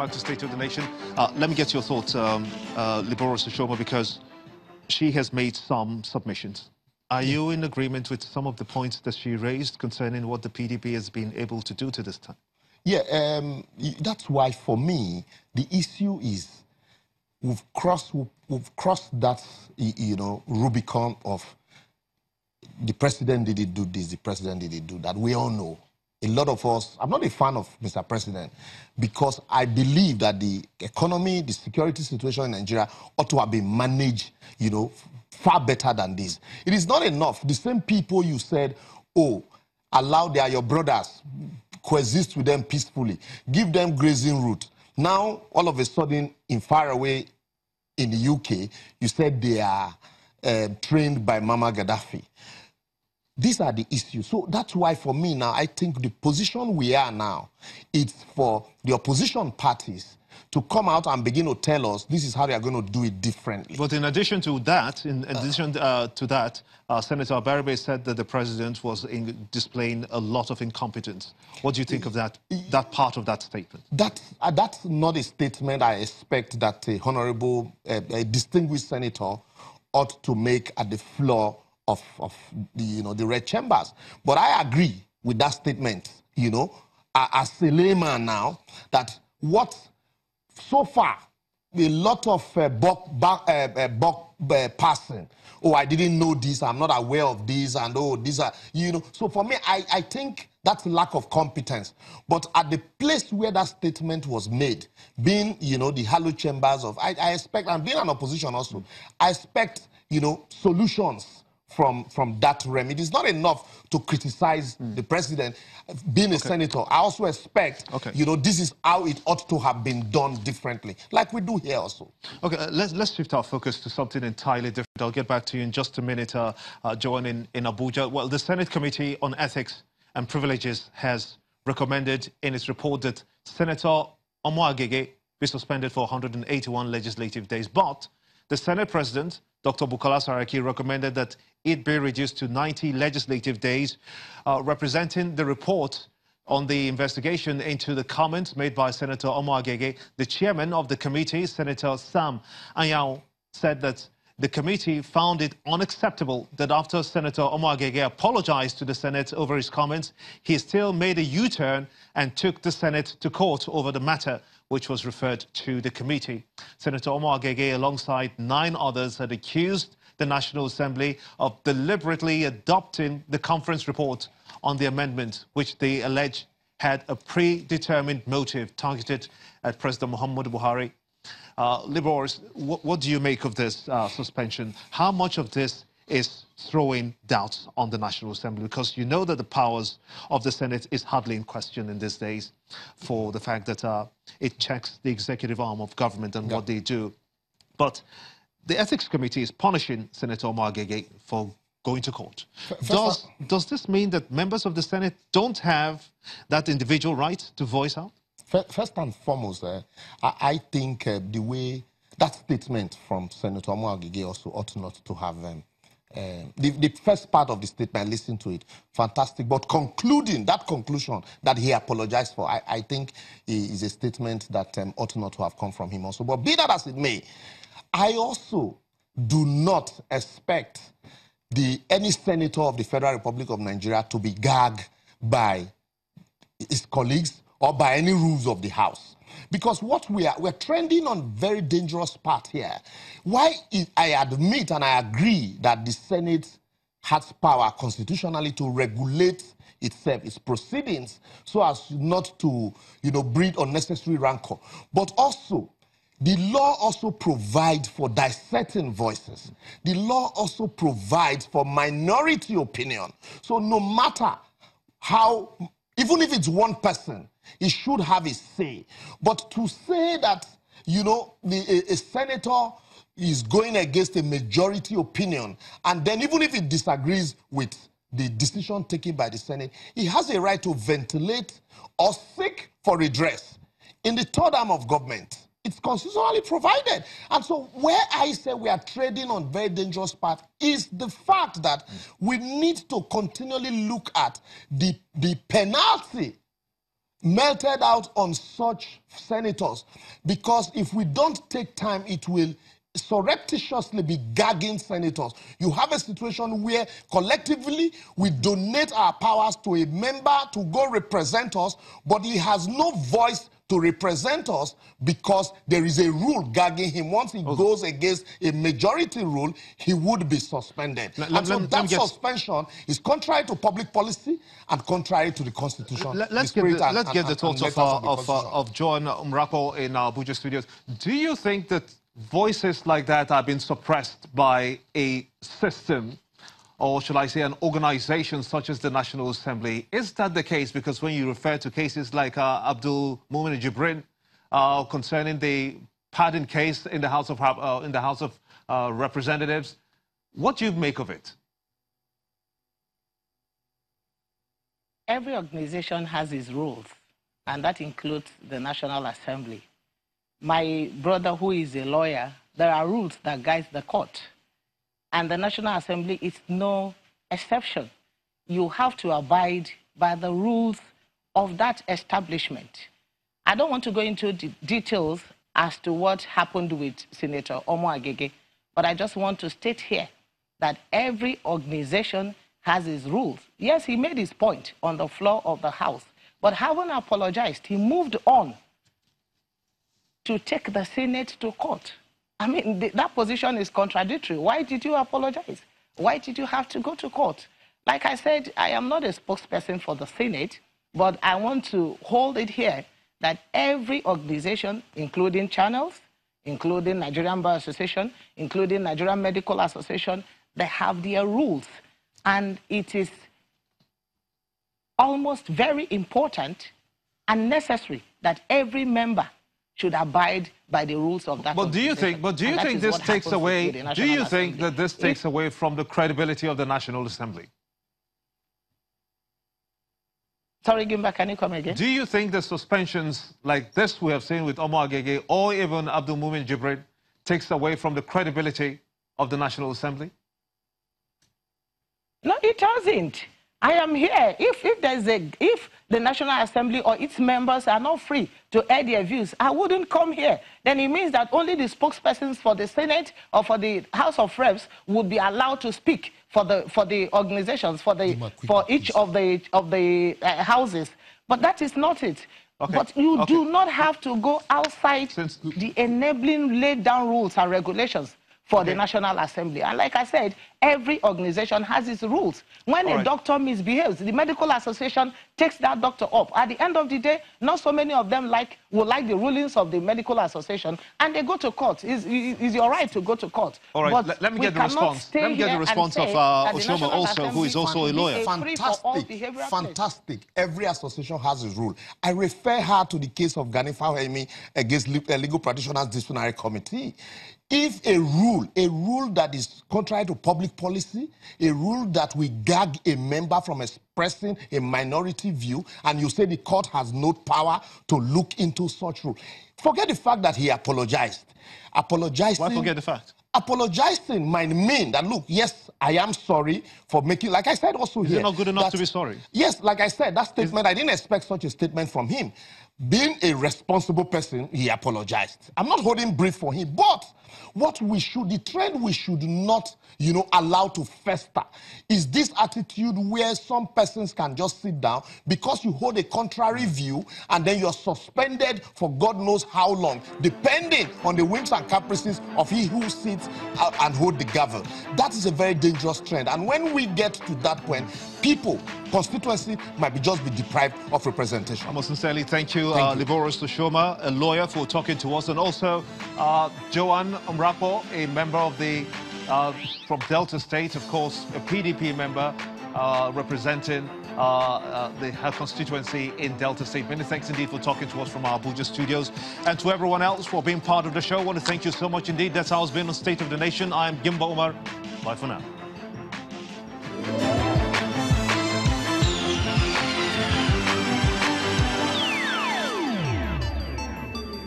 back to State of the Nation. Let me get your thoughts, Liboros Oshoma, because she has made some submissions. Are you in agreement with some of the points that she raised concerning what the PDP has been able to do to this time? Yeah, that's why for me, the issue is we've crossed that, Rubicon of the president didn't do this, the president didn't do that. We all know. A lot of us, I'm not a fan of Mr. President because I believe that the economy, the security situation in Nigeria ought to have been managed, far better than this. It is not enough. The same people you said, oh, allow your brothers, coexist with them peacefully, give them grazing route. Now, all of a sudden, in far away in the UK, you said they are trained by Mama Gaddafi. These are the issues. So that's why for me now, I think the position we are now, it's for the opposition parties to come out and begin to tell us this is how they are going to do it differently. But in addition to that, Senator Abaribe said that the president was displaying a lot of incompetence. What do you think of that part of that statement? That's not a statement I expect that a honorable, a distinguished senator ought to make at the floor of the red chambers. But I agree with that statement, as a layman now, that what so far a lot of passing, oh, I didn't know this, I'm not aware of this, and oh, these are, So for me, I think that's lack of competence. But at the place where that statement was made, being, the hallowed chambers of, I expect, and being an opposition also, I expect, solutions from that realm. It is not enough to criticize the president being a senator. I also expect, this is how it ought to have been done differently, like we do here also. Okay, let's shift our focus to something entirely different. I'll get back to you in just a minute, Joan, in Abuja. Well, the Senate Committee on Ethics and Privileges has recommended in its report that Senator Omo-Agege be suspended for 181 legislative days. But the Senate President, Dr. Bukola Saraki, recommended that it be reduced to 90 legislative days, representing the report on the investigation into the comments made by Senator Omo-Agege. The chairman of the committee, Senator Sam Anyao, said that the committee found it unacceptable that after Senator Omo-Agege apologized to the Senate over his comments, he still made a U-turn and took the Senate to court over the matter, which was referred to the committee. Senator Omo-Agege, alongside 9 others, had accused the National Assembly of deliberately adopting the conference report on the amendment, which they allege had a predetermined motive targeted at President Muhammadu Buhari. Liboros, what do you make of this suspension? How much of this is throwing doubts on the National Assembly? Because you know that the powers of the Senate is hardly in question in these days for the fact that it checks the executive arm of government and what they do. But the Ethics Committee is punishing Senator Omo-Agege for going to court. Does this mean that members of the Senate don't have that individual right to voice out? First and foremost, I think the way that statement from Senator Omo-Agege also ought not to have the first part of the statement, listen to it, fantastic. But concluding, that conclusion that he apologized for, I think is a statement that ought not to have come from him also. But be that as it may, I also do not expect any senator of the Federal Republic of Nigeria to be gagged by his colleagues or by any rules of the House. Because what we're trending on very dangerous part here. Why I admit and I agree that the Senate has power constitutionally to regulate itself, its proceedings, so as not to, breed unnecessary rancor. But also, the law also provides for dissecting voices. The law also provides for minority opinion. So no matter how, even if it's one person, he should have a say. But to say that, a senator is going against a majority opinion, and then even if he disagrees with the decision taken by the Senate, he has a right to ventilate or seek for redress in the third arm of government. It's constitutionally provided. And so where I say we are trading on very dangerous path is the fact that we need to continually look at the penalty melted out on such senators, because if we don't take time, it will surreptitiously be gagging senators. You have a situation where collectively we donate our powers to a member to go represent us, but he has no voice to represent us because there is a rule gagging him. Once he goes against a majority rule, he would be suspended. That suspension is contrary to public policy and contrary to the Constitution. Let's get the thoughts of John Omo-Agege in our Abuja studios. Do you think that voices like that have been suppressed by a system, or should I say an organization such as the National Assembly? Is that the case? Because when you refer to cases like Abdul Mumin Jibrin concerning the pardon case in the House of Representatives, what do you make of it? Every organization has its rules, and that includes the National Assembly. My brother, who is a lawyer, there are rules that guide the court. And the National Assembly is no exception. You have to abide by the rules of that establishment. I don't want to go into the details as to what happened with Senator Omo-Agege, but I just want to state here that every organization has its rules. Yes, he made his point on the floor of the House, but having apologized, he moved on to take the Senate to court. I mean, that position is contradictory. Why did you apologize? Why did you have to go to court? Like I said, I am not a spokesperson for the Senate, but I want to hold it here that every organization, including channels, including Nigerian Bar Association, including Nigerian Medical Association, they have their rules. And it is almost very important and necessary that every member should abide by the rules of that. But do you think this takes away? Do you think that this takes away from the credibility of the National Assembly? Sorry, Gimba, can you come again? Do you think the suspensions like this we have seen with Omo-Agege or even Abdul Mumin Jibrin takes away from the credibility of the National Assembly? No, it doesn't. I am here. If the National Assembly or its members are not free to air their views, I wouldn't come here. Then it means that only the spokespersons for the Senate or for the House of Reps would be allowed to speak for the organizations, for each of the houses. But that is not it. Okay. But you do not have to go outside the enabling laid down rules and regulations for the National Assembly. And like I said, every organization has its rules. When a doctor misbehaves, the Medical Association takes that doctor up. At the end of the day, not so many of them will like the rulings of the Medical Association, and they go to court. It's your right to go to court. All right, but let me get the response. Let me get the response of Oshoma also, who is also a lawyer. Fantastic. Every association has its rule. I refer her to the case of Gani Fawemi against Legal Practitioners Disciplinary Committee. If a rule that is contrary to public policy, a rule that will gag a member from expressing a minority view, and you say the court has no power to look into such rule, forget the fact that he apologized. Apologizing. Why forget the fact? Apologizing might mean that, look, yes, I am sorry for making, like I said also here. Is it not good enough to be sorry? Yes, like I said, that statement, I didn't expect such a statement from him. Being a responsible person, he apologized. I'm not holding brief for him, but the trend we should not, allow to fester is this attitude where some persons can just sit down because you hold a contrary view and then you're suspended for God knows how long, depending on the whims and caprices of he who sits and hold the gavel. That is a very dangerous trend. And when we get to that point, constituency might just be deprived of representation. I most sincerely thank you, Liboros Oshoma, a lawyer, for talking to us, and also Joan Omo-Agege, a member of from Delta State, of course, a PDP member representing her constituency in Delta State. Many thanks indeed for talking to us from our Abuja studios, and to everyone else for being part of the show. I want to thank you so much indeed. That's how it's been on State of the Nation. I am Gimba Umar. Bye for now.